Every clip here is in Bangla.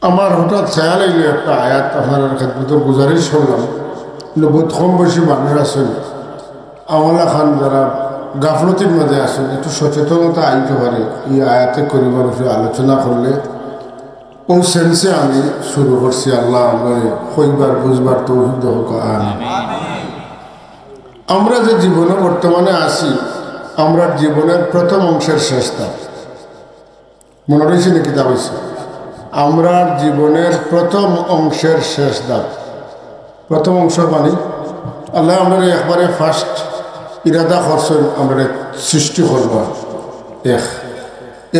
আমার হঠাৎ খেয়াল এলো একটা আয়াত আপনার ক্ষেত্রে গুজারিশ করলাম, বহুত কম বয়সী মানুষ আছেন আমলা খান যারা গাফলতির মধ্যে আছেন, একটু সচেতনতা আইতে পারে এই আয়াতে করিবার বিষয়ে আলোচনা করলে। ও সেন্সে আমি শুরু করছি। আল্লাহ আমরা কইবার বুঝবার তৌফিক হোক। আমরা যে জীবনে বর্তমানে আছি, আমরা জীবনের প্রথম অংশের শেষটা মনে রয়েছে না? কিতাব হয়েছে আমরা জীবনের প্রথম অংশের শেষ দাগ। প্রথম অংশ মানে আল্লাহ আমরা একবারে ফার্স্ট ইরাদা করছেন আমরা সৃষ্টি করবার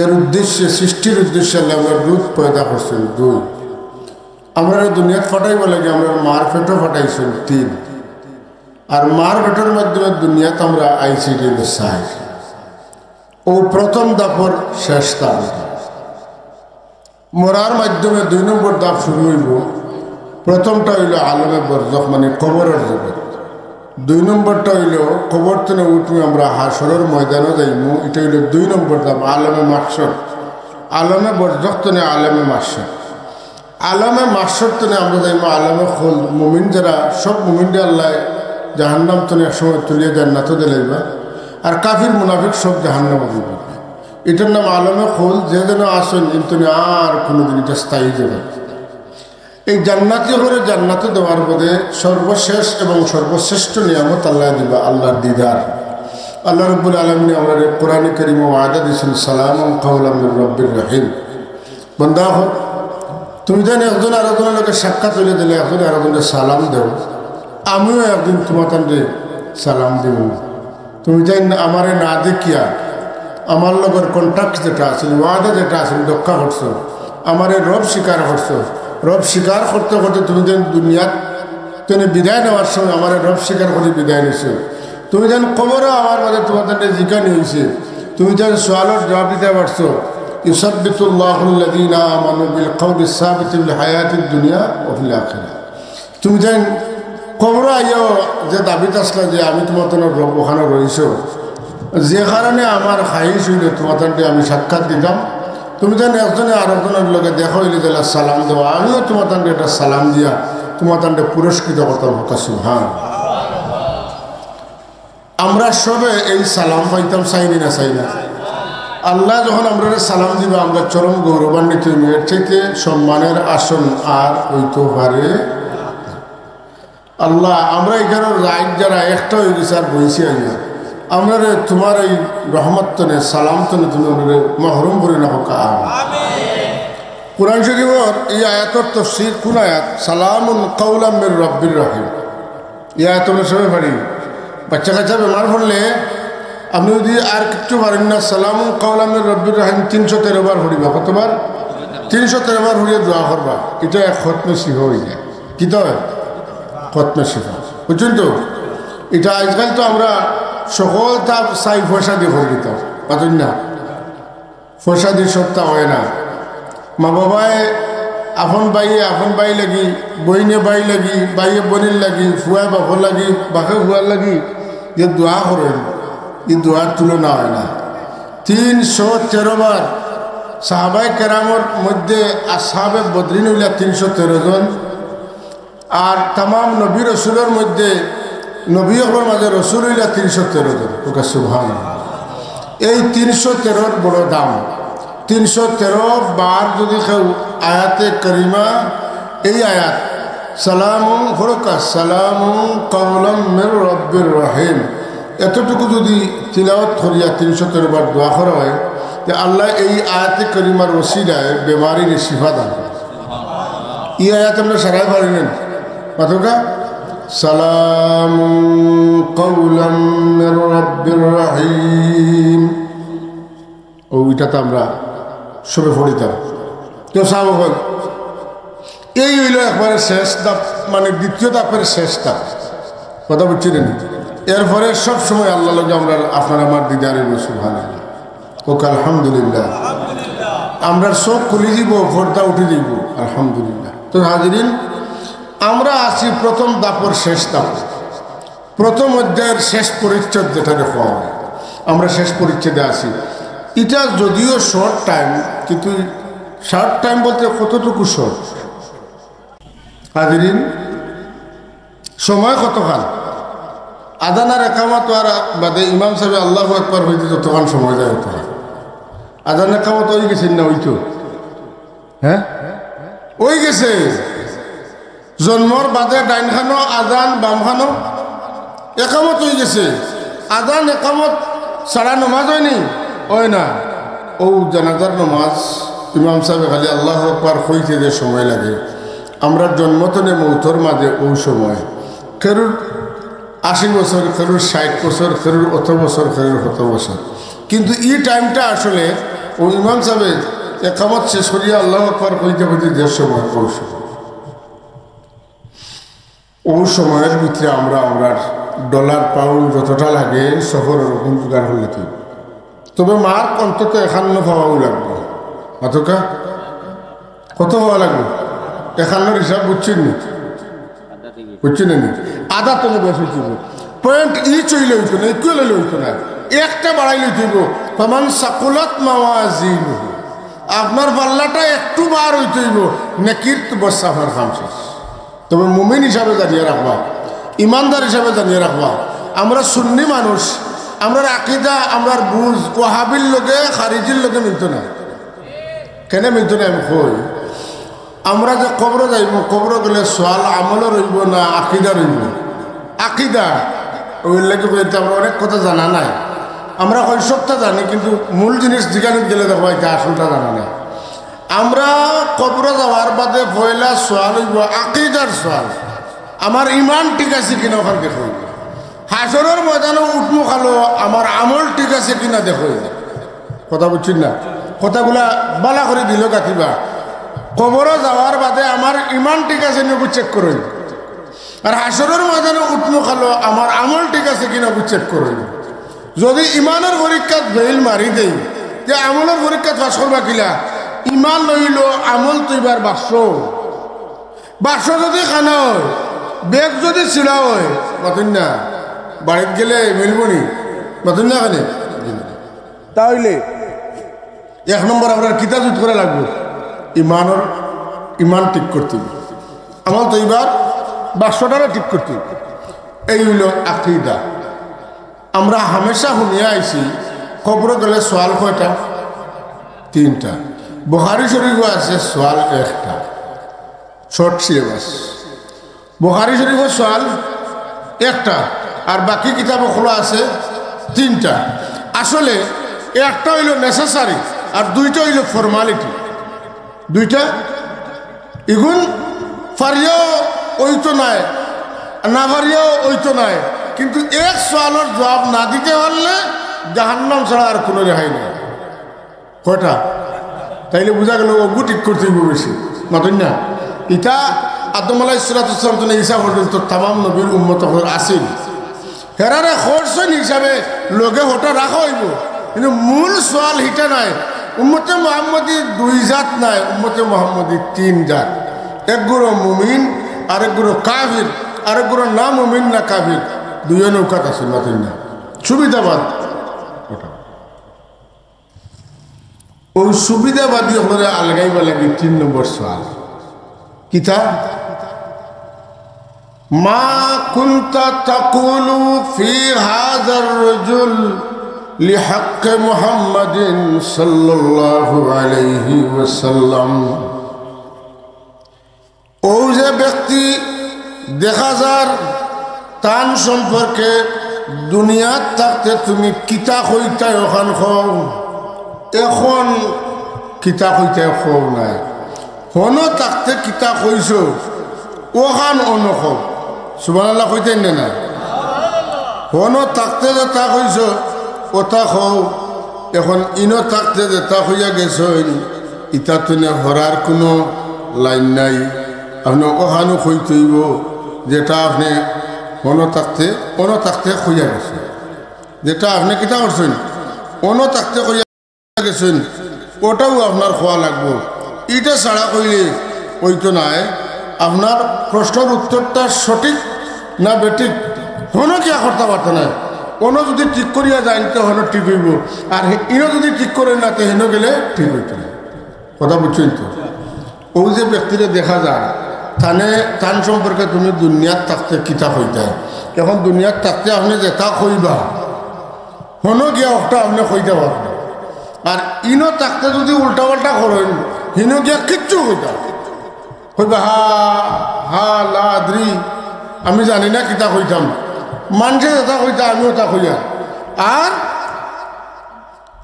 এর উদ্দেশ্যে, সৃষ্টির উদ্দেশ্যে আল্লাহ আমরা দুধ পয়দা করছেন। দুই, আমরা দুনিয়াত ফাটাইব লাগে আমরা মার পেটও ফাটাইছেন। তিন, আর মার পেটের মাধ্যমে দুনিয়াত আমরা আইসি চাই। ও প্রথম দাপর শেষ দাপ। মরার মাধ্যমে 2 নম্বর দাপ শুরু হইব। প্রথমটা হইল আলমে বরজখ মানে কবরের জগৎ। 2 নম্বরটা হইল কবর থেকে উঠবে আমরা হাসরের ময়দানে যাইমু। এটা হইল 2 নম্বর দাপ আলমে মাহশর। আলমে বরজখ থেকে আলমে মাহশর। আলমে মাহশর থেকে আমরা যাইমু আলমে খোল। মুমিন যারা সব মুমিনরা আল্লাহ জাহান্নাম থেকে একসময় তুলিয়ে জান্নাতে দিলাইবা, আর কাফির মুনাফিক সব জাহান্নামে দিবে। এটার নাম আলমে খোল। যে যেন আসেন কিন্তু আর কোনোদিন এটা স্থায়ী যাবে। এই জান্নাতি করে জান্নাতে দেওয়ার পরে সর্বশেষ এবং সর্বশ্রেষ্ঠ নিয়ামত আল্লাহ দিবা, আল্লাহর দিদার। আল্লাহ রাব্বুল আলামিন আমরা কোরআনে কারীমে ওয়াদা দিয়েছেন সালামুন কাওলাম মির রাব্বির রহিম। বান্দা হোক, তুমি জানি একজন আরেকজনের লোকের সাক্ষাৎ হইলে দিলে একজন আরেকজনের সালাম দেও। আমিও একদিন তোমার তান্ডে সালাম দিব। তুমি জানি আমারে না দেখিয়া আমার লগের কন্ট্যাক্ট যেটা আছে, ওয়াদা যেটা আছে রক্ষা করছো, আমার রব স্বীকার করছো। রব স্বীকার করতে করতে তুমি যেন দুনিয়াত তুমি বিদায় নেওয়ার সময় আমার রব স্বীকার করে বিদায় নিছো। তুমি যেন কবরও আমার মাঝে তোমার তান্ডে জিজ্ঞানি হয়েছে, তুমি যেন সোয়ালের জবাব দিতে পারছো। ইউসাব্বিতুল্লাহুল্লাযীনা আমানু বিল কওলি সাবিতি ফিল হায়াতিদ দুনিয়া ওয়া ফিল আখিরাহ। তুমি যেন কবর আইয়াও যে দাবিত আসলা যে আমি তোমার তোমার রব ওখানে রয়েছো, যে কারণে আমার খাইশ হইলে তোমার তান্ডে আমি সাক্ষাৎ দিতাম। তুমি যেন একজনে আরেকজনের লোকে দেখা হইলে দিলা সালাম দেওয়া, আমিও তোমার তান্ডে একটা সালাম দিয়া তোমার তান্ডে পুরস্কৃত করতাম। সুবহান। আমরা সবে এই সালাম পাইতাম, চাইনি না চাই না? আল্লাহ যখন আমরা সালাম দিবে আমরা চরম গৌরবান্বিত। এর থেকে সম্মানের আসন আর হইতে পারে। আল্লাহ আমরা এখানে রাইট যারা একটা হয়ে গেছে আর বইছি আইয়া আমরা তোমার এই রহমত তনে সালাম তনে তুমি আমাদের মহরুম করে না হোক। কোরআন শরীফের এই আয়াতের তাফসীর কোন আয়াত? সালামুন কাওলাম মির রাব্বির রহিম। এই আয়াত আমরা সবাই পারি। বাচ্চা কাচ্চা বেমার পড়লে আপনি যদি আর কিচ্ছু পারেন না, সালামুন কাওলাম মির রাব্বির রহিম 313 বার পড়িবা। কতবার? 313 বার পড়িয়ে দোয়া করবা। এটা এক খতমে শিফা হয়ে যায়। কি তো খতমে শিফা, বুঝছেন তো? এটা আজকাল তো আমরা সকল তাপ চাই পয়সা দিয়ে ভরে দিতাম, পাতেন না? পয়সা দিয়ে সপ্তাহ হয় না। মা বাবায় আপন বাই লাগি, বইনে বাই লাগি, বাইয়ে বনির লাগি, ফুয়া বাপর লাগি, বাপে ফুয়ার লাগি যে দোয়া করেন, এই দোয়ার তুলনা হয় না। 313 বার। সাহাবায়ে কেরামর মধ্যে আসহাবে বদরিন হইলা 313 জন, আর তাম নবী রসুলের মধ্যে নবী হবার মাঝে রসুল হইলা 313 জন। সুবহান। এই 313 বড় দাম। 313 বার যদি কেউ আয়াতে করিমা এই আয়াত সালামুন হরকা সালামুন কাওলাম মির রাব্বির রহিম এতটুকু যদি তিলাওয়াত করিয়া 313 বার দোয়া করা হয়, যে আল্লাহ এই আয়াতে করিমার ওসিলায় বেমারির শিফা দান করে। এই আয়াত আমরা সারাই পারি না মাথকা। সালামুন কাওলাম মির রাব্বির রহিম। ওইটা তো আমরা সবে পড়িতাম। কেউ সাহাবা হল এই হইল একবারে শেষ দাপ, মানে দ্বিতীয় দাপের শেষ দাপ। কথা বুঝছিলেন? এরপরে সবসময় আল্লাহ লগে আমরা আপনার আমার দিদারে সুবহানাল্লাহ ওকে আলহামদুলিল্লাহ। আমরা সব খুলে দিব, পর্দা উঠে দিব আলহামদুলিল্লাহ। তো হাজিরিন, আমরা আছি প্রথম দাপর শেষ দাপ, প্রথম অধ্যায়ের শেষ পরিচ্ছেদ যেটা দেখা হয়। আমরা শেষ পরিচ্ছেদে আছি। এটা যদিও শর্ট টাইম, কিন্তু শর্ট টাইম বলতে কতটুকু শর্ট? হাজিরিন, সময় কতক্ষণ? আজান আর একামত আর বাদে ইমাম সাহেব আল্লাহু আকবার হইতে যতক্ষণ সময় যায় ততক্ষণ। আজান একামত ওই গেছেন না? ওইতো হ্যাঁ ওই গেছে। জন্মর বাদে ডাইনখানো আজান, বামখানো একামত হয়ে গেছে। আজান একামত সারা নমাজ হয়নি, হয় না। ও জানাজার নমাজ ইমাম সাহেব খালি আল্লাহু আকবার হইতে যে সময় লাগে, আমরা জন্মতনে মৌতর মাঝে ও সময় খেরুর 80 বছর, খেরুর 60 বছর, খেরুর 80 বছর, খেরুর 70 বছর। কিন্তু এই টাইমটা আসলে ও ইমাম সাহেব একামত শেষ করিয়া আল্লাহু আকবার হইতে হইতে যে সময়, ও সময়ের ভিতরে আমরা আমরা ডলার পাউন্ড যতটা লাগে সফর ওরকম জোগাড় হলে তো। তবে মার্ক অন্তত 51 পাওয়াও লাগবে। অতকা কত হওয়া লাগবে? 51 হিসাব বুঝছেন নি? বুঝছেন নি? আধা তো বেশ হইতে পয়েন্ট ই চইলে হইতো না, একটু লইলে হইতো না, একটা বাড়াই লইতে হইব। তমান সাকুলাত মাওয়াজিনুহু, আপনার পাল্লাটা একটু বার হইতে হইব, নেকির তো বসাফার খাম শেষ। তবে মুমিন হিসাবে জানিয়ে রাখবা, ইমানদার হিসাবে জানিয়ে রাখবা, আমরা সুন্নি মানুষ, আমরা আকিদা, আমরা বুঝ ওয়াহাবির লোকে খারিজির লোকে মিলত না। কেন মিলত না? আমি কই, আমরা যে কবর যাইব, কবর গেলে সোয়াল আমল রইব না আকিদা রইব? আকিদা ওই লাগে বলতে আমরা অনেক কথা জানা নাই। আমরা কই সবটা জানি, কিন্তু মূল জিনিস যেখানে গেলে দেখো এটা আসলটা জানা নাই। আমরা কবরে যাওয়ার বাদে পয়লা সোয়াল হইব আকিদার সোয়াল, আমার ইমান ঠিক আছে কিনা ওখানে দেখো। হাসরের ময়দানে উঠমু খালো আমার আমল ঠিক আছে কিনা দেখো। কথা বুঝছেন না? কথাগুলা বালা করে দিল কাটিবা। কবরে যাওয়ার বাদে আমার ইমান ঠিক আছে নিয়ে চেক করো। আর হাসরের ময়দানে উঠমু খালো আমার আমল ঠিক আছে কিনা চেক করো। যদি ইমানের পরীক্ষাত ফেল মারি দেই, যে আমলের পরীক্ষাত পাস করবা কিলা? ইমান লইল আমল তৈবার বাক্স যদি খানা হয়, বেগ যদি ছিড়া হয়, মাতুন না বাড়িতে গেলে মিলবনি, মাতুন না খানে। তাহলে 1 নম্বর আপনার কিতা জুত করে লাগবে, ইমান ঠিক করতে হবে, আমল তৈবার বাক্সটারে ঠিক করতে হবে। এই হইল আকীদা। আমরা হামেশা শুনিয়া আইছি কবর গেলে সোয়াল কয়টা? 3টা। বুখারী শরীফও আছে সোয়াল 1টা, শর্ট সিলেবাস। বুখারী শরীফের সোয়াল 1টা, আর বাকি কিতাব খোলা আছে 3টা। আসলে 1টা হইল নেসেসারি আর 2টা হইল ফর্মালিটি। 2টা ইগুন ফারিয়াও ওইতো নাই, না ফারিয়াও ওইতো নাই, কিন্তু এক সোয়ালের জবাব না দিতে পারলে জাহান্নাম ছাড়া আর কোনো রেহাই নেই। কয়টা? তাইলে বোঝা গেল ওগু ঠিক করতে হইব বেশি, মাতুন না? ইটা আদম আলাইহিস সালাম ঈসা পর্যন্ত তামাম নবীর উম্মত আসেন, হেরারে খরচন হিসাবে লগে হটা রাখা হইব। কিন্তু মূল সোয়াল হিটা নাই। উম্মতে মুহাম্মদী 2 জাত নাই, উম্মতে মুহাম্মদী 3 জাত। এক গুরু মুমিন, আরেক গুরু কাফির, আরেক গুরু না মুমিন না কাফির, 2 নৌকাত আছে, মাতুন না? সুবিধাবাদ। ওই সুবিধাবাদী হলে আলগাইবা লাগে 3 নম্বর সোয়াল। কিতা? মা কুনতা তাকুলু ফি হাযার রাজুল লিহাক্ক মুহাম্মাদিন সাল্লাল্লাহু আলাইহি ওয়াসাল্লাম। ও যে ব্যক্তি দেখা যার তান সম্পর্কে দুনিয়াত থাকতে তুমি কিতা কইতা ওখান খাও, এখন কিতা কইতে খাও নাই, হনো থাকতে কিতা কইছ ওখান অনখ। সুবহানাল্লাহ কইতেন না? হনো থাকতে যে তা কইছ ওটা খাও, এখন ইনো থাকতে যে তা হইয়া গেছ ইটা তুনে হরার কোনো লাইন নাই। আপনি ওখানো কইতে হইব যেটা আপনি হনো থাকতে হইয়া গেছে, যেটা আপনি কিতা করছেন অনো থাকতে হইয়া গেছেন, ওটাও আপনার খোয়া লাগবো। এটা ছাড়া কইলে ওইতো নাই। আপনার প্রশ্নের উত্তরটা সঠিক না বেঠিক হনো কি করতে পারত না। কোনো যদি ঠিক করিয়া যায় তো হনো ঠিক হইব, আর ইনো যদি ঠিক করে না তো হেন গেলে ঠিক হইত না। কথা বুঝছেন তো? ও যে ব্যক্তিরে দেখা যায় তান সম্পর্কে তুমি দুনিয়াত থাকতে কিতা হইতে, এখন দুনিয়াত থাকতে আপনি যেটা কইবা হনো গিয়া একটা আপনি কইতে পারবেন, আর ইনো থাকতে যদি উল্টাপাল্টা করেন হিনো গিয়া কিচ্ছু কইতা কইবা হা হা লাদ্রি, আমি জানি না কিতা কইতাম, মানুষে যেটা কইতা আমিও তা কইয়া। আর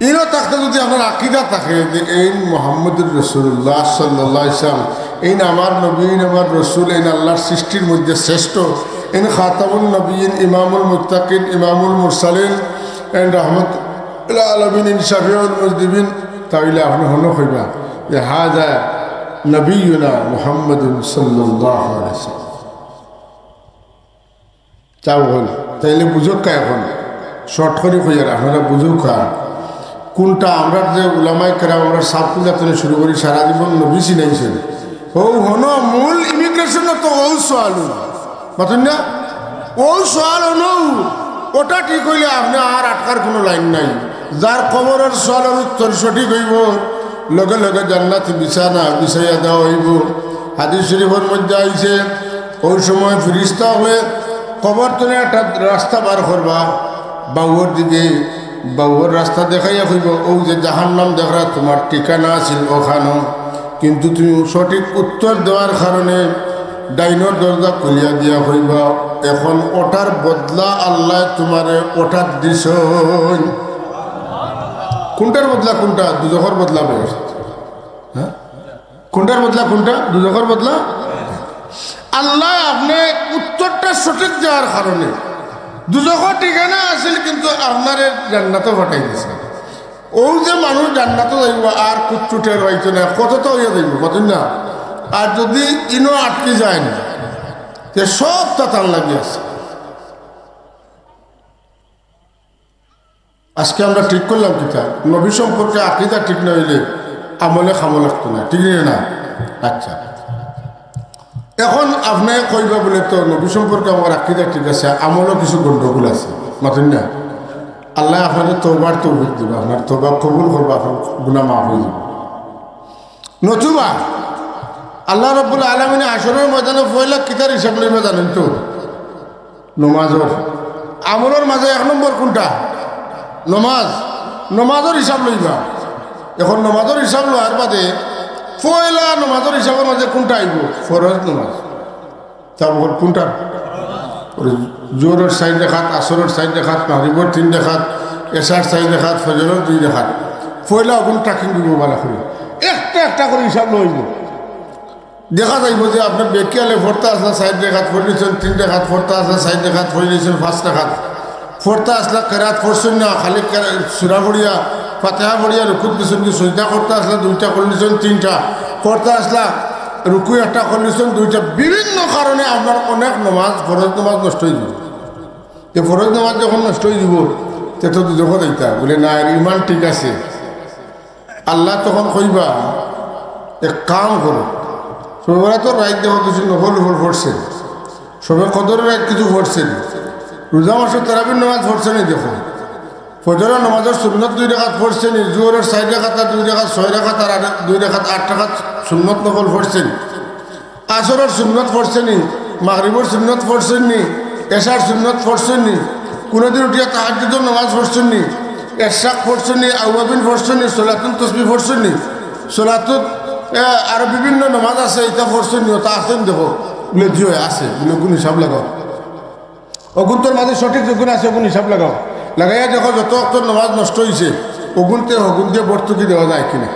ইনো থাকতে যদি আপনার আকিদা থাকে যে এই মোহাম্মদুর রসুল্লাহ সাল্লাল্লাহু আলাইহি ওয়াসাল্লাম এই আমার নবী, এই আমার রসুল, এই আল্লাহর সৃষ্টির মধ্যে শ্রেষ্ঠ, এই খাতামুন নবীন, ইমামুল মুত্তাকিন, ইমামুল মুরসালিন, এন রাহমাতুল আলামিন, ইন শাফিউল মুজনিবিন, তাইলে আপনি হনো কইবা যে হাযা নবিয়ুনা মুহাম্মাদুন সাল্লাল্লাহু আলাইহি ওয়াসাল্লাম। চাও হল তাইলে বুঝুক কা, এখন শর্ট করে কইয়ার আপনারা বুঝুক কা কোনটা। আমরা যে উলামায়ে কেরাম আমরা সাবকুলা থেকে শুরু করি সারা জীবন নবী চিনাইছেন, ও হনো মূল ইমিগ্রেশন তো ও সোয়াল মাতুন না, ও সোয়াল হনো ওটা ঠিক হইলে আপনি আর আটকার কোনো লাইন নাই। যার কবরের সোয়ালের উত্তর সঠিক হইব লগে লগে জান্নাত বিছানা বিছাইয়া দেওয়া হইব। হাদিস শরীফের মধ্যে আইছে ওই সময় ফিরিস্তা হলে কবর তুলে একটা রাস্তা বার করবা বাউর দিকে, বাউর রাস্তা দেখাইয়া হইব ও যে জাহান্নাম দেখরা তোমার ঠিকানা আছিল ওখানো, কিন্তু তুমি সঠিক উত্তর দেওয়ার কারণে ডাইনোর দরজা খুলিয়া দিয়া হইবা। এখন ওটার বদলা আল্লাহ তোমারে ওটার দিস। কোনটার বদলা কোনটা? দুজখর বদলা বেশ। হ্যাঁ, কোনটার বদলা কোনটা? দুজখর বদলা। আল্লাহ আপনি উত্তরটা সঠিক দেওয়ার কারণে দুজখর ঠিকানা আছিল, কিন্তু আপনার জান্নাতও ফাটাই দিছে। ও যে মানুষ জান্নাতও যাইব আর কুচ্ছুটের হইতো না, কতটা হইয়া যাইব কত না। আর যদি ইনো আটকে যায় না যে সব তার লাগিয়ে আছে। আজকে আমরা ঠিক করলাম কিতা নবী সম্পর্কে আকিদা ঠিক না হইলে আমলে খামো লাগতো না, ঠিক না? আচ্ছা, এখন আপনি কইবা বলে তো নবী সম্পর্কে আমার আকিদা ঠিক আছে, আমলও কিছু গন্ডগোল আছে মাতুন না। আল্লাহ আপনাদের তওবার তৌফিক দিব, আপনার তওবা কবুল করবা, আপনার গুনাহ মাফ হয়ে যাবে। নতুবা আল্লাহ রাব্বুল আলামিন হাশরের ময়দানে পয়লা কিতার হিসাব লইবা জানেন তো? নমাজের আমলের মাঝে এক নম্বর কোনটা? নমাজ। নমাজের হিসাব লইবা। এখন নমাজের হিসাব লওয়ার বাদে পয়লা নমাজের হিসাবের মাঝে কোনটা আইব? ফরজ নমাজ। তারপর কোনটা? জোহরের 4 রাকাত, আসরের 4 রাকাত, মাগরিবের 3 রাকাত, এশার 4 রাকাত, ফজরের 2 রাকাত। পয়লা ওগুন ট্রাকিং দিব ভালো করে, একটা একটা করে হিসাব লইব। দেখা যাইব যে আপনার বেকিয়ালে ফোরতা আসলে 4 রাকাত পড়িয়েছেন, 3 রাকাত ফোরতা আসলে 4 রাকাত পড়িয়েছেন, 5 রাকাত ফোরতা আসলে কেরাত পড়ছেন না, খালি সুরা পড়িয়া ফাতিহা পড়িয়া রুকুত দিয়েছেন, কি সজদা করতে আসলে 2টা করলিছেন, 3টা করতে আসলা রুকু একটা করলিছেন, 2টা। বিভিন্ন কারণে আপনার অনেক নমাজ ফরজ নমাজ নষ্ট হয়ে যাব। এই ফরজ নমাজ যখন নষ্ট হয়ে যাব তো যখন এইটা বলে না ইমান ঠিক আছে, আল্লাহ তখন কইবা এক কাম করো, সবাই তো রাইত দেখো কিছু নফল নফল পড়ছেন, সবে কদরের রাত কিছু পড়ছেন, রোজা মাসের তারাবির নামাজ পড়ছেন, দেখো ফজরের নামাজের সুন্নত 2 রাকাত পড়ছেন, জোহরের 4 রাকাত আর 2 রাকাত 6 রাকাত আর 2 রাকাত 8 রাকাত সুন্নত নফল পড়ছেন, আসরের সুন্নত পড়ছেন, মাগরিবের সুন্নত পড়ছেন নি, এশার সুন্নত পড়ছেন নি, কোনোদিন উঠিয়া তাহাজ্জুদের নামাজ পড়ছেন নি, এশরাক পড়ছেন নি, আওয়াবিন পড়ছেন নি, সলাতুল তাসবিহ পড়ছেন নি, সলাতুল আরো বিভিন্ন নামাজ আছে, এটা পড়ছেন নি, তা আছেন দেখো বলে জিও আছে বলে গুণ হিসাব লাগাও। অগুন্তর মাঝে সঠিক যখন আছে ওগুন হিসাব লাগাও, লাগাইয়া দেখো যত অক্তর নামাজ নষ্ট হয়েছে ওগুনতে হগুন দিয়ে ভর্তুকি দেওয়া যায় কিনা।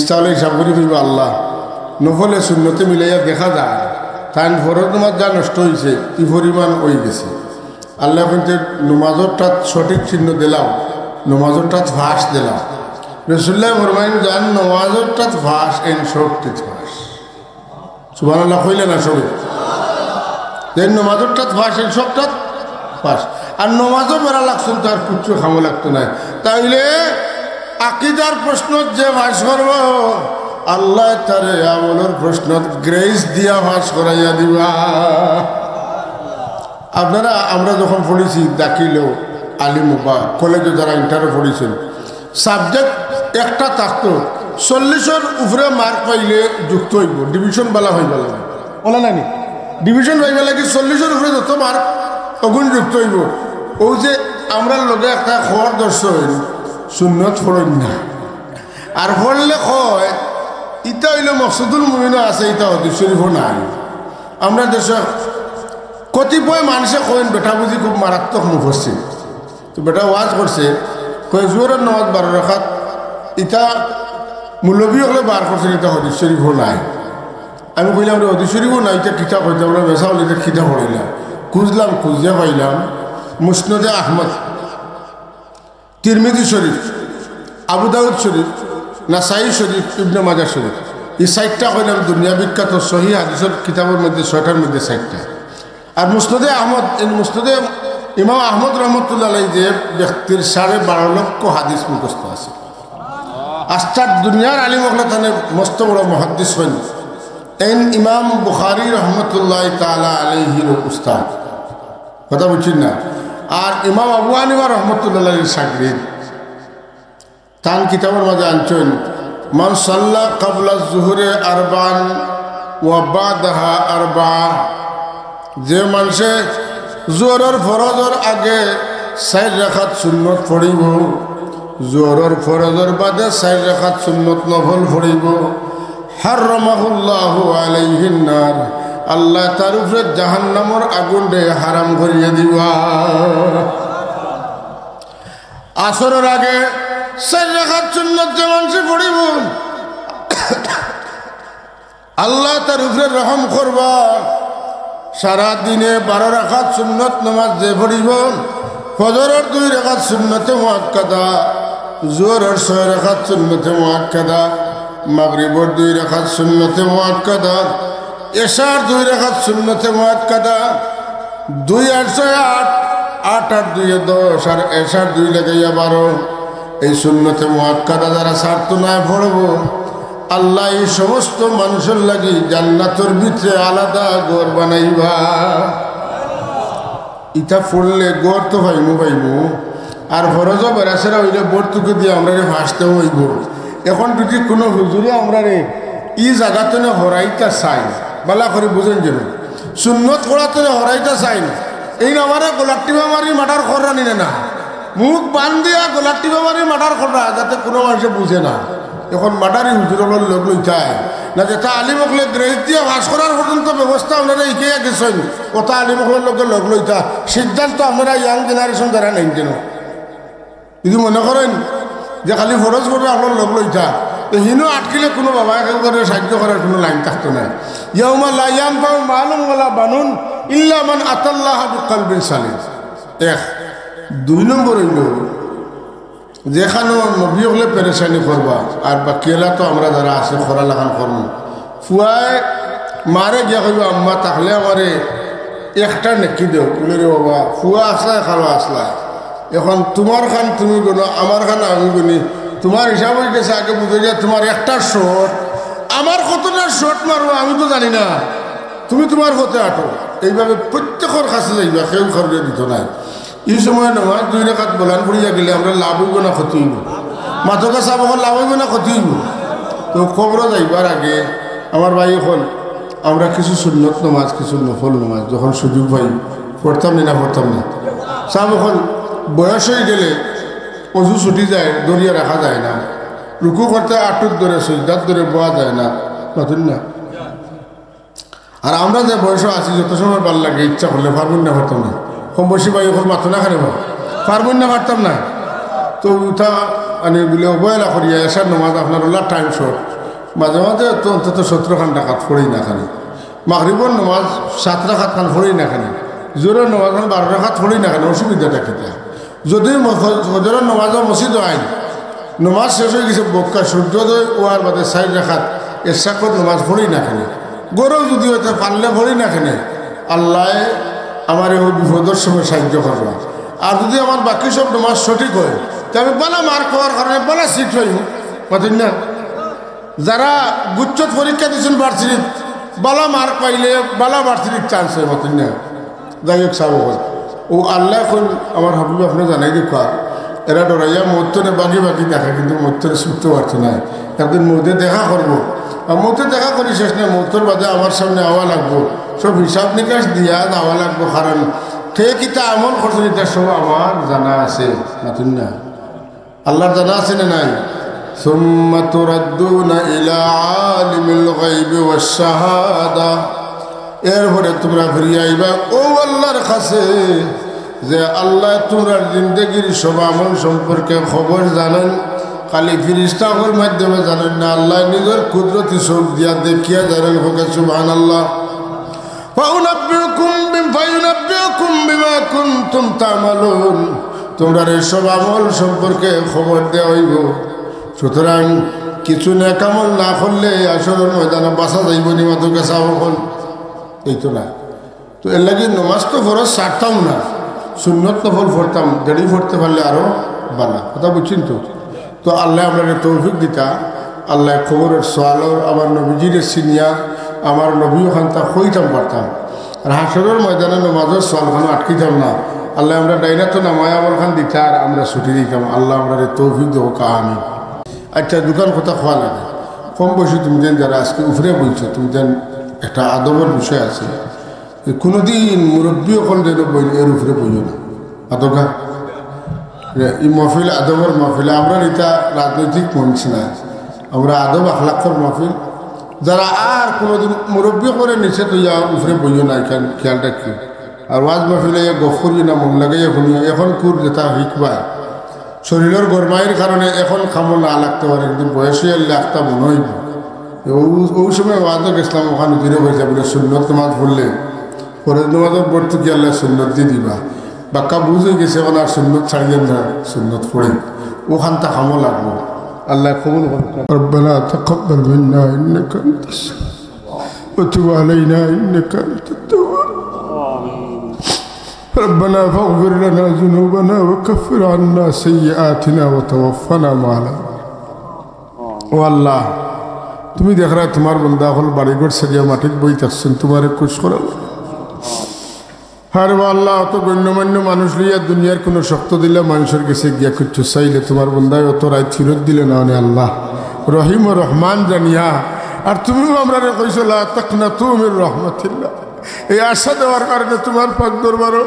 তাহলে হিসাব করে ফিরবে আল্লাহ নফলে শূন্যতে মিলাইয়া দেখা যায় তাই ফরজ নামাজ যা নষ্ট হয়েছে কি পরিমাণ হয়ে গেছে। আল্লাহ কিন্তু নমাজরটাত সঠিক চিহ্ন দিলাম, নমাজরটাত ফাঁস দিলাম। রসুল্লাহ ফরমাইন যান নমাজরটাত ফাঁস এন সবটি ফাঁস। সুবহানাল্লাহ কইলে না সবে যে নমাজরটাত ফাঁস এন সবটাত ফাঁস। আর নমাজও বেড়া লাগছেন তার কুচ্ছু খামো লাগতো না। তাইলে আকিদার প্রশ্ন যে ফাঁস করব আল্লাহ তারে আমলের প্রশ্ন গ্রেস দিয়া ফাঁস করাইয়া দিবা। আপনারা আমরা যখন পড়েছি দাখিল আলিম বা কলেজে যারা ইন্টারও পড়েছেন সাবজেক্ট একটা থাকতো 40-এর উপরে মার্ক পাইলে যুক্ত হইব ডিভিশন বালা হইব বলা নানি ডিভিশন হইব লাগে 40-এর উপরে যত মার্ক অগুণ যুক্ত হইব ও যে আমরা লগে একটা খবর দর্শ হইল সুন্নত ফড়ইন না আর ফড়লে হয় ইটা হইল মকসুদুল মুমিনও আছে ইটা হাদিস শরীফও নাই আমরা দেশে কতিপয় মানুষে কইন বেটা বুঝি খুব মারাত্মক মুখস্থির তো বেটা ওয়াজ করছে কয় জোরের নামাজ 12 রাকাত ইটা মূলবী হলে বার করছেন এটা হাদিস শরীফও নাই আমি কইলাম রে হাদিস শরীফও নাই এটা কিতাব হইতে আমরা বেসা হলে এটা কিতাব পড়িলাম খুঁজে পাইলাম মুসনদে আহমদ তিরমিজি শরীফ আবু দাউদ শরীফ নাসাই শরীফ ইবনে মাজাহ শরীফ এই 4টা কইলাম দুনিয়া বিখ্যাত সহিহ হাদিসের কিতাবের মধ্যে 6টার মধ্যে 4টা আর মুসনদে আহমদ এই মুসনদে ইমাম আহমদ রহমতুল্লাহ আলাইহি যে ব্যক্তির 12.5 লক্ষ হাদিস মুখস্থ আছে আস্তার দুনিয়ার আলিম হলে তাহলে মস্ত বড় মুহাদ্দিস হন এই ইমাম বুখারী রহমতুল্লাহ তাআলা আলাইহির উস্তাদ কথা বুঝছেন না আর ইমাম আবু হানিফা রহমতুল্লাহ আলাইহির শাগির্দ তান কিতাবের মাঝে আনছেন মান সাল্লা ক্বাবলা যুহুরে আরবান ওয়া বাদাহা আরবা যে মানুষে জোহরের ফরজের আগে 4 রাকাত সুন্নত পড়িব জোহরের ফরজের বাদে 4 রাকাত সুন্নত নফল পড়িব হারামাহুল্লাহু আলাইহিন নার আল্লাহ তার উপরে জাহান্নামের আগুন দে হারাম করিয়ে দিবা আসরের আগে 4 রাকাত সুন্নত যে মানুষ পড়িব আল্লাহ তার উপরে রহম করবা সারা দিনে 12 রাকাত সুন্নত নামাজ যে পড়িব ফজরের 2 রাকাত সুন্নতে মুআক্কাদা জোহরের 6 রাকাত সুন্নতে মুআক্কাদা মাগরিবের 2 রাকাত সুন্নতে মুআক্কাদা এশার 2 রাকাত সুন্নতে মুআক্কাদা 2 আর 6 8 8 আর 2 10 আর এশার 2 লাগাইয়া 12 এই সুন্নতে মুআক্কাদা যারা সারতো না পড়ব আল্লাহ এই সমস্ত মানুষের লাগি জান্নাতের ভিতরে আলাদা ঘর বানাইবা ইটা পড়লে ঘর তো পাইমু আর ফরজ বেড়াছেরা হইলে বর্তুকে দিয়ে আমরা ভাসতেও হইব এখন যদি কোনো হুজুরে আমরা ই জায়গাতে হরাইটা চাই বালা করে বুঝেন যেন সুন্নত পড়াতে হরাইটা চাই না এই আমার গোলাটিবা মারি মাটার খররা নিনে না মুখ বান দিয়া গোলাটিবা মারি মাটার খররা যাতে কোনো মানুষে বুঝে না এখন মাটারি হুজুরের লোক লইতায় না যেটা আলিমকলে গ্রেজ দিয়ে ভাস করার পর্যন্ত ব্যবস্থা আপনারা ইকেয়া গেছেন ওটা আলিমকলের লোকের লোক লইতা সিদ্ধান্ত আপনারা ইয়াং জেনারেশন যারা নেই যেন যদি মনে করেন যে খালি ফরজ করবে আপনার লোক লইতা তো হিনো আটকিলে কোনো বাবা করে সাহায্য করার কোনো লাইন থাকতো না ইয়াউমা লা ইয়ানফাউ মালুন ওয়ালা বানুন ইল্লা মান আতাল্লাহ বিকলবিন সালিম 2 নম্বর হইল যেখানে নবী হলে পেরেশানি করবা আর বাকিলা তো আমরা যারা আছে খরা লাগান করব ফুয়ায় মারে গিয়া কইবা আম্মা তাহলে আমারে একটা নেকি দেও বলে রে বাবা ফুয়া আসলা খালো আসলা এখন তোমার খান তুমি গুনো আমার খান আমি গুনি তোমার হিসাব হয়ে গেছে আগে বুঝে যা তোমার একটা শট আমার কতটা শট মারবো আমি তো জানি না তুমি তোমার হতে আটো এইভাবে প্রত্যেকের কাছে যাইবা কেউ খরচে দিত নাই এই সময় নামাজ 2 রাকাত বলান পড়িয়া গেলে আমরা লাভ হইব না ক্ষতি হইব মাথকা চাব লাভ হইব না ক্ষতি হইব তো খবর যাইবার আগে আমার ভাই হল আমরা কিছু সুন্নত নামাজ কিছু নফল নামাজ যখন সুযোগ পাই পড়তাম না পড়তাম না চাব হল বয়স হয়ে গেলে অজু ছুটি যায় দরিয়া রাখা যায় না রুকু করতে আটুর ধরে সজদার ধরে বোয়া যায় না নতুন না আর আমরা যে বয়স আছি যত সময় ভাল লাগে ইচ্ছা করলে পারবেন না পারতাম না কম বয়সী ভাই এখন মাথা না খারে পারবেন না পারতাম না তো উঠা মানে বলে অবহেলা করিয়া এসার নামাজ আপনার ওলা টাইম শর্ট মাঝে মাঝে তো অন্তত 17 খান টাকাত ফড়েই না খানে মাগরিবর নামাজ 7 রাকাত খান ফড়েই না খানে জোরের নামাজ খান 12 রাকাত ফড়েই না খানে অসুবিধাটা খেতে যদি ফজরের নামাজও মসজিদ আইন নামাজ শেষ হয়ে গেছে বক্কা সূর্যোদয় ওয়ার বাদে 4 রাকাত এসাকর নামাজ ফড়েই না খানে গরম যদি হয়তো পারলে ফড়েই না খানে আল্লাহ আমার এই বিপদের সময় সাহায্য করবা আর যদি আমার বাকি সব নামাজ সঠিক হয় তবে বলা মার্ক হওয়ার কারণে বলা সিট হইব বুঝলেন না যারা গুচ্ছত পরীক্ষা দিচ্ছেন বার্ষিক বলা মার্ক পাইলে বলা বার্ষিক চান্স হয় বুঝলেন না যাই হোক সাব ও আল্লাহ এখন আমার হাবিব আপনি জানাই দেখা এরা ডরাইয়া মৌতনে বাকি বাকি দেখা, কিন্তু মৌতনে ছুটতে পারতো না। একদিন মৌতে দেখা করবো, আর মৌতে দেখা করি শেষ নেই, মৌতর বাদে আমার সামনে আওয়া লাগবো, সব হিসাব নিকাশ দিয়া আওয়া লাগবো। কারণ ঠিক ইটা আমল করছেন, এটা সব আমার জানা আছে নাতুন না, আল্লাহর জানা আছে না নাই? ثم تردون إلى عالم الغيب والشهادة, এরপরে তোমরা ফিরে আইবা ও আল্লাহর কাছে যে আল্লাহ তোমরা জিন্দগির সব আমল সম্পর্কে খবর জানেন, খালি ফিরিস্তাদের মাধ্যমে জানেন না, আল্লাহ নিজের কুদরতি চোখ দিয়া দেখিয়া জানেন। হোক সুবহানাল্লাহ। ফায়ুনাব্বিউকুম বিমা কুনতুম তা'মালুন, তোমরা এসব আমল সম্পর্কে খবর দেওয়া হইব। সুতরাং কিছু নেক আমল না করলে আসরের ময়দানে বাঁচা যাইব নি? মাত্র কাছে এখন এই তো না। তো এর লাগে নমাজ তো ফরজ ছাড়তাম না, সুন্নত নফল পড়তাম, দেরি পড়তে পারলে আরো বালা। কথা বুঝছেন তো? তো আল্লাহ আপনার তৌফিক দিতা, আল্লাহ খবরের সোয়ালর আমার নবীজির সিনিয়া আমার নবী ওখান তা হইতাম পারতাম, আর হাসরের ময়দানে নমাজের সোয়ালখানো আটকিতাম না। আল্লাহ আমরা ডাইনা তো নামায় আমার খান দিতা আর আমরা ছুটি দিতাম। আল্লাহ আমরা তৌফিক দেবো কাহানি। আচ্ছা, দোকান কথা খোয়া লাগে, কম বয়সী তুমি যেন যারা আজকে উফরে বলছো, তুমি যেন একটা আদবের বিষয় আছে, কোনোদিন মুরব্বী অকল যেন বই এর উপরে বইও না। আদকা এই মহফিল আদবের মহফিল, আমরা এটা রাজনৈতিক মঞ্চ না, আমরা আদব আখলাকর মহফিল। যারা আর কোনোদিন মুরব্বী করে নিচে তো ইয়া উপরে বইও না, এখান খেয়ালটা কি। আর ওয়াজ মহফিলে গফ করি না, মন লাগাইয়া শুনিয়া এখন কুর যেটা শিখবা শরীরের গরমাইয়ের কারণে এখন খামো না লাগতে পারে, কিন্তু বয়সে এলে একটা মনে হইব। ওই সময় ওয়াজও গেছিলাম, ওখানে দূরে হয়েছে বলে সুন্নত নামাজ পড়লে পরের নামাজের বর্ত কি আল্লাহ সুন্নত দিয়ে দিবা, বাক্কা বুঝ হয়ে গেছে, এখন আর সুন্নত ছাড়িয়ে না, সুন্নত পড়ে ওখানটা খামো লাগবো। আল্লাহ কবুল করুন। রব্বানা তাকাব্বাল মিন্না ইন্নাকা আনতাস সামিউল ওয়া তুব আলাইনা ইন্নাকা আনতাত তাওয়াব। ربنا فاغفر لنا ذنوبنا وكفر عنا سيئاتنا وتوفنا مع الأبرار। ও আল্লাহ, তুমি দেখ রা তোমার বন্দা হল বাড়িঘর সারিয়া মাটির বই থাকছেন, তোমার কুশ করা। আর আল্লাহ, অত গণ্যমান্য মানুষ লইয়া দুনিয়ার কোনো শক্ত দিলে মানুষের কাছে গিয়া করছো চাইলে তোমার বন্দায় অত রায় ফিরত দিলে না অনে আল্লাহ রহিম ও রহমান জানিয়া। আর তুমিও আমরা কইছো লা তাকনাতু মির রাহমাতিল্লাহ, এই আশা দেওয়ার কারণে তোমার পাক দরবারও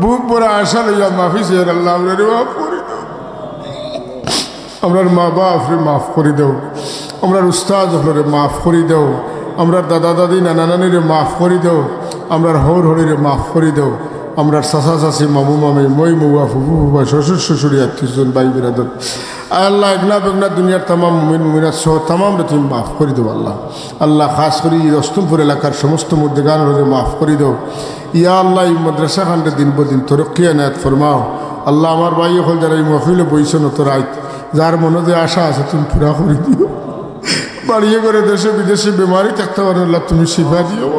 বুক ভরা আশা লইয়া মাফি চেয়ে আল্লাহ আমরা মাফ করে দাও। আমরার মা বাপরে মাফ করে দাও, আমরার উস্তাদ হলরে মাফ করে দাও, আমরার দাদা দাদি নানা নানিরে মাফ করে দাও, আমরার হর হরিরে মাফ করে দাও, আমরার চাচা চাচি মামু মামি মই মৌয়া ফুফু ফুফা শ্বশুর শ্বশুরি আত্মীয়জন ভাই বিরাদর আল্লাহ একনা বেগনা দুনিয়ার তামাম মুমিন মুমিনাত সহ তামামরে তুমি মাফ করে দেবো আল্লাহ। আল্লাহ খাস করে রস্তমপুর এলাকার সমস্ত মুর্দেগান হলে মাফ করে দাও। ইয়া আল্লাহ, এই মাদ্রাসা খানটা দিন বদিন তরক্কি এনায়াত ফরমাও। আল্লাহ, আমার ভাই হল যারা এই মহফিলে বইছেন অত রাইত, যার মনে যে আশা আছে তুমি পুরা করে দিও। বাড়িয়ে করে দেশে বিদেশে বেমারি থাকতে পারে আল্লাহ, তুমি শিফা দিও।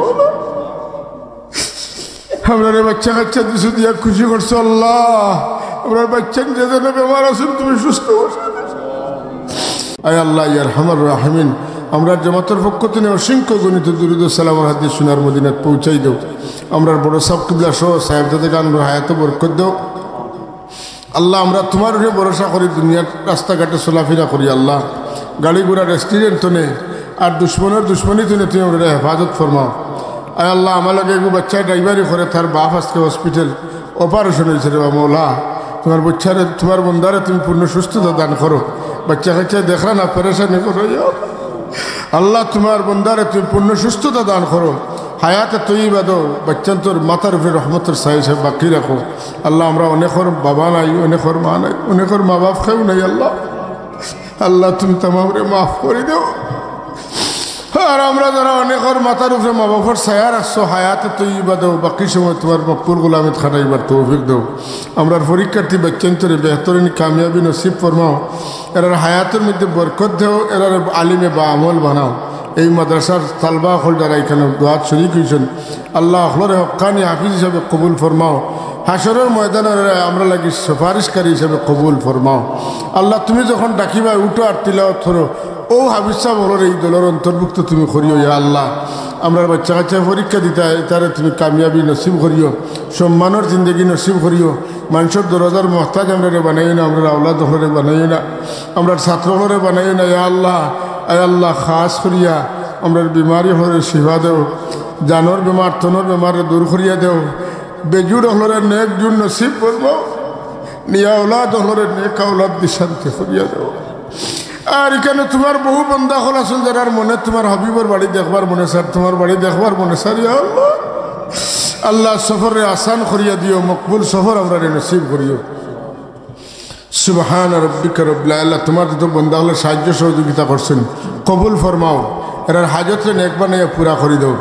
আমরা বাচ্চা কাচ্চা দিছো দিয়া খুশি করছো আল্লাহ, আমরা বাচ্চা যে বেমার আছেন তুমি সুস্থ করছো। আয় আল্লাহ ইয়ার হামার রাহমিন, আমরা জামাতের পক্ষ থেকে অসংখ্য গণিত দুরুদ সালাম হাদিস সোনার মদিনাত পৌঁছাই দাও। আমরা বড় সাহেব কিবলা সহ সাহেবজাদে গান হায়াতে বরকত দাও আল্লাহ। আমরা তোমার উপরে ভরসা করি, দুনিয়ার রাস্তাঘাটে চলাফেরা করি আল্লাহ, গাড়ি ঘোড়া রেস্টুরেন্ট তো নেই, আর দুশ্মনের দুশ্মনী তো নেই, তুমি আমরা হেফাজত ফরমাও। আয় আল্লাহ, আমার লাগে একটু বাচ্চা ড্রাইভারি করে, তার বাপ আজকে হসপিটাল অপারেশন হয়েছে রে মৌলা, তোমার বাচ্চারে তোমার বন্ধারে তুমি পূর্ণ সুস্থতা দান করো। বাচ্চা কাচ্চা দেখলা না পরেশানি করো আল্লাহ, তোমার বন্ধারে তুমি পূর্ণ সুস্থতা দান করো, হায়াতে তৈবা দাও, বাচ্চান তোর মাথার উপরে রহমতের সাইজ বাকি রাখো আল্লাহ। আমরা অনেকর বাবা নাই, অনেকর মা নাই, অনেকর মা বাপ খেয়েও নাই আল্লাহ। আল্লাহ, তুমি তামামরে মাফ করে দাও। আর আমরা যারা অনেকর মাথার উপরে মা বাবার ছায়া রাখছো, হায়াতে তৈবা দাও, বাকি সময় তোমার মকবুল গোলামিত খাটাইবার তৌফিক দাও। আমরা পরীক্ষার্থী বাচ্চান্তরে বেহতরিন কামিয়াবি নসিব ফরমাও, এরার হায়াতের মধ্যে বরকত দেও, এরার আলিমে বা আমল বানাও। এই মাদ্রাসার তালবা হল যারা এখানে দোয়াত শরীক হয়েছেন আল্লাহ হলরে হক্কানি হাফিজ হিসাবে কবুল ফরমাও। হাসরের ময়দানে আমরা লাগি সুপারিশকারী হিসাবে কবুল ফরমাও আল্লাহ। তুমি যখন ডাকিবা উঠো আর তিলাওয়াত করো, ও হাবিজ সাহেব হলোর এই দলের অন্তর্ভুক্ত তুমি করিও ইয়া আল্লাহ। আমরা বাচ্চা কাচ্চা পরীক্ষা দিতে তারে তুমি কামিয়াবি নসিব করিও, সম্মানের জিন্দগি নসিব করিও। মানুষের দরজার মহতাজ আমরা বানাইও না, আমরা আওলাদ হলরে বানাইও না, আমরা ছাত্র হলরে বানাইও না ইয়া আল্লাহ। আয় আল্লাহ খাস করিয়া আমরা বিমারি হলরে সেবা দেও, জানোর বেমার তনোর বেমারে দূর করিয়া দেও। বেজুর হলরে নেক জুর নসিব করবো, নিয়া আওলাদ হলরে নেক আওলাদ দিশান্তি করিয়া দেও। আর এখানে তোমার বহু বন্ধা হল আসুন যারার মনে তোমার হাবিবর বাড়ি দেখবার মনে স্যার, তোমার বাড়ি দেখবার মনে স্যার ইয়া আল্লাহ। আল্লাহ সফরে আসান করিয়া দিও, মকবুল সফর আমরা নসিব করিও। সুবহান রব্বিকা রব্বিল আল্লাহ তোমার যত বন্ধা হলে সাহায্য সহযোগিতা করছেন কবুল ফরমাও, এরার হাজতরে নেক বানাইয়া পুরা করি দাও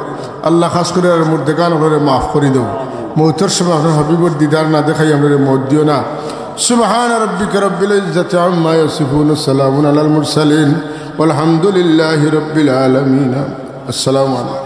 আল্লাহ। খাস করে আর মুর্দেকান হলে মাফ করি দাও। মৌতের সময় আপনার হাবিবর দিদার না দেখাই আমরা মত দিও না। সুবহান রব্বিকা রব্বিল ইজ্জাতি আম্মা ইয়াসিফুন, সালামুন আলাল মুরসালিন, ওয়ালহামদুলিল্লাহি রব্বিল আলামিন। আসসালামু আলাইকুম।